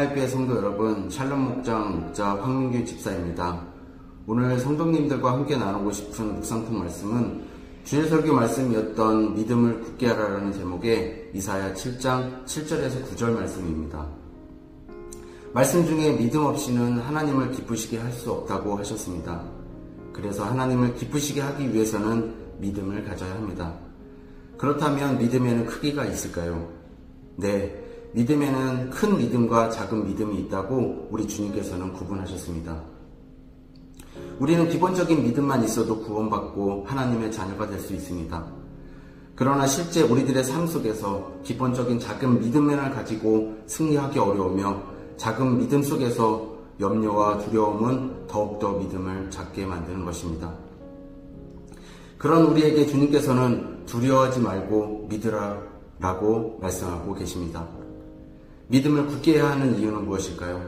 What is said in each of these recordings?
하나님교회 성도 여러분, 샬롬 목자 황민규 집사입니다. 오늘 성도님들과 함께 나누고 싶은 묵상통 말씀은 주일 설교 말씀이었던 믿음을 굳게 하라라는 제목의 이사야 7장 7절에서 9절 말씀입니다. 말씀 중에 믿음 없이는 하나님을 기쁘시게 할 수 없다고 하셨습니다. 그래서 하나님을 기쁘시게 하기 위해서는 믿음을 가져야 합니다. 그렇다면 믿음에는 크기가 있을까요? 네, 믿음에는 큰 믿음과 작은 믿음이 있다고 우리 주님께서는 구분하셨습니다. 우리는 기본적인 믿음만 있어도 구원받고 하나님의 자녀가 될 수 있습니다. 그러나 실제 우리들의 삶 속에서 기본적인 작은 믿음만을 가지고 승리하기 어려우며 작은 믿음 속에서 염려와 두려움은 더욱더 믿음을 작게 만드는 것입니다. 그런 우리에게 주님께서는 두려워하지 말고 믿으라 라고 말씀하고 계십니다. 믿음을 굳게 해야 하는 이유는 무엇일까요?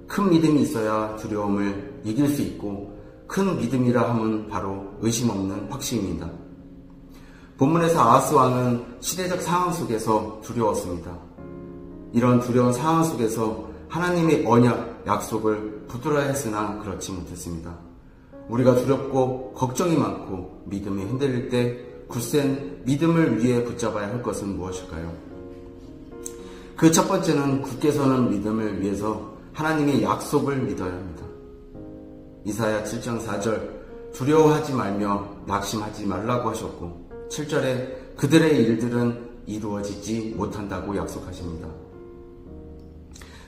큰 믿음이 있어야 두려움을 이길 수 있고 큰 믿음이라 함은 바로 의심 없는 확신입니다. 본문에서 아하스 왕은 시대적 상황 속에서 두려웠습니다. 이런 두려운 상황 속에서 하나님의 언약, 약속을 붙들어야 했으나 그렇지 못했습니다. 우리가 두렵고 걱정이 많고 믿음이 흔들릴 때 굳센 믿음을 위해 붙잡아야 할 것은 무엇일까요? 그 첫 번째는 굳게 서는 믿음을 위해서 하나님의 약속을 믿어야 합니다. 이사야 7장 4절 두려워하지 말며 낙심하지 말라고 하셨고 7절에 그들의 일들은 이루어지지 못한다고 약속하십니다.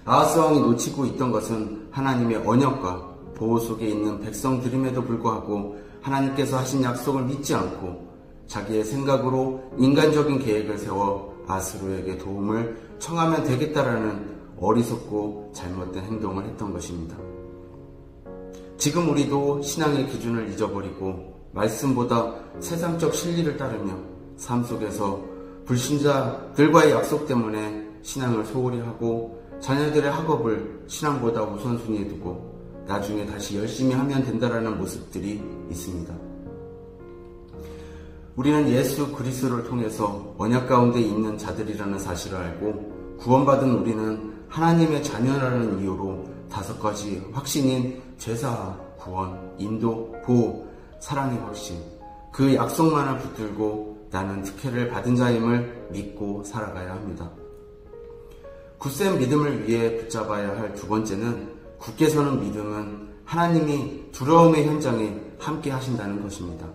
아하스 왕이 놓치고 있던 것은 하나님의 언약과 보호 속에 있는 백성들임에도 불구하고 하나님께서 하신 약속을 믿지 않고 자기의 생각으로 인간적인 계획을 세워 아스루에게 도움을 청하면 되겠다라는 어리석고 잘못된 행동을 했던 것입니다. 지금 우리도 신앙의 기준을 잊어버리고 말씀보다 세상적 실리를 따르며 삶 속에서 불신자들과의 약속 때문에 신앙을 소홀히 하고 자녀들의 학업을 신앙보다 우선순위에 두고 나중에 다시 열심히 하면 된다라는 모습들이 있습니다. 우리는 예수 그리스도를 통해서 언약 가운데 있는 자들이라는 사실을 알고 구원받은 우리는 하나님의 자녀라는 이유로 5가지 확신인 죄사하, 구원, 인도, 보호, 사랑의 확신, 그 약속만을 붙들고 나는 특혜를 받은 자임을 믿고 살아가야 합니다. 굳센 믿음을 위해 붙잡아야 할 두 번째는 굳게 서는 믿음은 하나님이 두려움의 현장에 함께 하신다는 것입니다.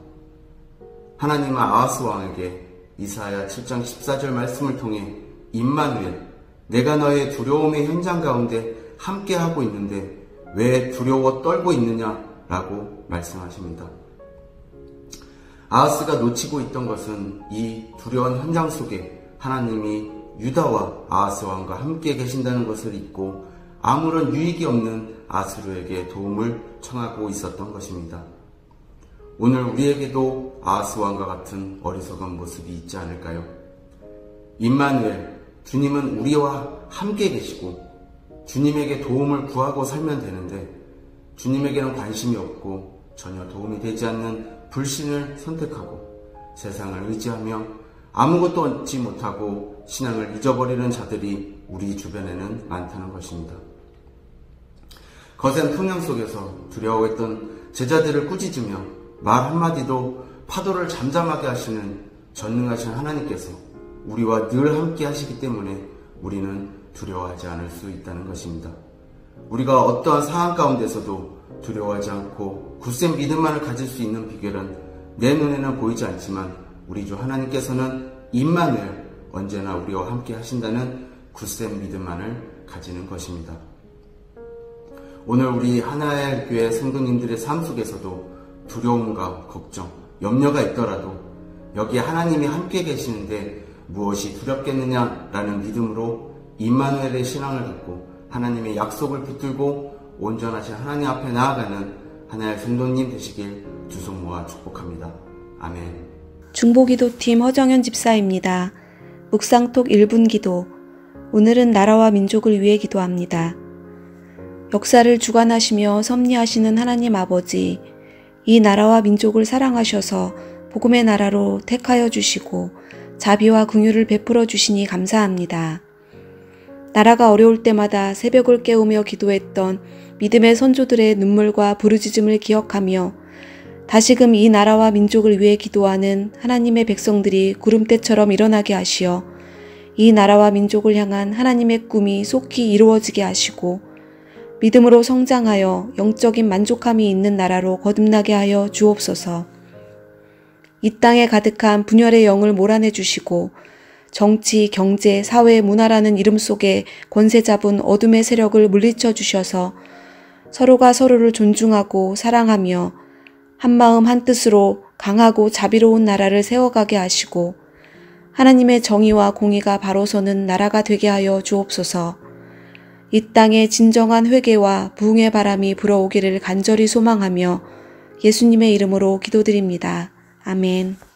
하나님은 아하스 왕에게 이사야 7장 14절 말씀을 통해 임마누엘, 내가 너의 두려움의 현장 가운데 함께 하고 있는데 왜 두려워 떨고 있느냐라고 말씀하십니다. 아하스가 놓치고 있던 것은 이 두려운 현장 속에 하나님이 유다와 아하스 왕과 함께 계신다는 것을 잊고 아무런 유익이 없는 아스루에게 도움을 청하고 있었던 것입니다. 오늘 우리에게도 아하스 왕과 같은 어리석은 모습이 있지 않을까요? 임마누엘, 주님은 우리와 함께 계시고 주님에게 도움을 구하고 살면 되는데 주님에게는 관심이 없고 전혀 도움이 되지 않는 불신을 선택하고 세상을 의지하며 아무것도 얻지 못하고 신앙을 잊어버리는 자들이 우리 주변에는 많다는 것입니다. 거센 풍랑 속에서 두려워했던 제자들을 꾸짖으며 말 한마디도 파도를 잠잠하게 하시는 전능하신 하나님께서 우리와 늘 함께 하시기 때문에 우리는 두려워하지 않을 수 있다는 것입니다. 우리가 어떠한 상황 가운데서도 두려워하지 않고 굳센 믿음만을 가질 수 있는 비결은 내 눈에는 보이지 않지만 우리 주 하나님께서는 임마누엘, 언제나 우리와 함께 하신다는 굳센 믿음만을 가지는 것입니다. 오늘 우리 하나의 교회 성도님들의 삶 속에서도 두려움과 걱정, 염려가 있더라도 여기에 하나님이 함께 계시는데 무엇이 두렵겠느냐라는 믿음으로 임마누엘의 신앙을 갖고 하나님의 약속을 붙들고 온전하신 하나님 앞에 나아가는 하나의 성도님 되시길 두 손 모아 축복합니다. 아멘. 중보기도팀 허정현 집사입니다. 묵상톡 1분 기도. 오늘은 나라와 민족을 위해 기도합니다. 역사를 주관하시며 섭리하시는 하나님 아버지, 이 나라와 민족을 사랑하셔서 복음의 나라로 택하여 주시고 자비와 긍휼을 베풀어 주시니 감사합니다. 나라가 어려울 때마다 새벽을 깨우며 기도했던 믿음의 선조들의 눈물과 부르짖음을 기억하며 다시금 이 나라와 민족을 위해 기도하는 하나님의 백성들이 구름대처럼 일어나게 하시어 이 나라와 민족을 향한 하나님의 꿈이 속히 이루어지게 하시고 믿음으로 성장하여 영적인 만족함이 있는 나라로 거듭나게 하여 주옵소서. 이 땅에 가득한 분열의 영을 몰아내 주시고 정치, 경제, 사회, 문화라는 이름 속에 권세 잡은 어둠의 세력을 물리쳐 주셔서 서로가 서로를 존중하고 사랑하며 한마음 한뜻으로 강하고 자비로운 나라를 세워가게 하시고 하나님의 정의와 공의가 바로 서는 나라가 되게 하여 주옵소서. 이 땅에 진정한 회개와 부흥의 바람이 불어오기를 간절히 소망하며 예수님의 이름으로 기도드립니다. 아멘.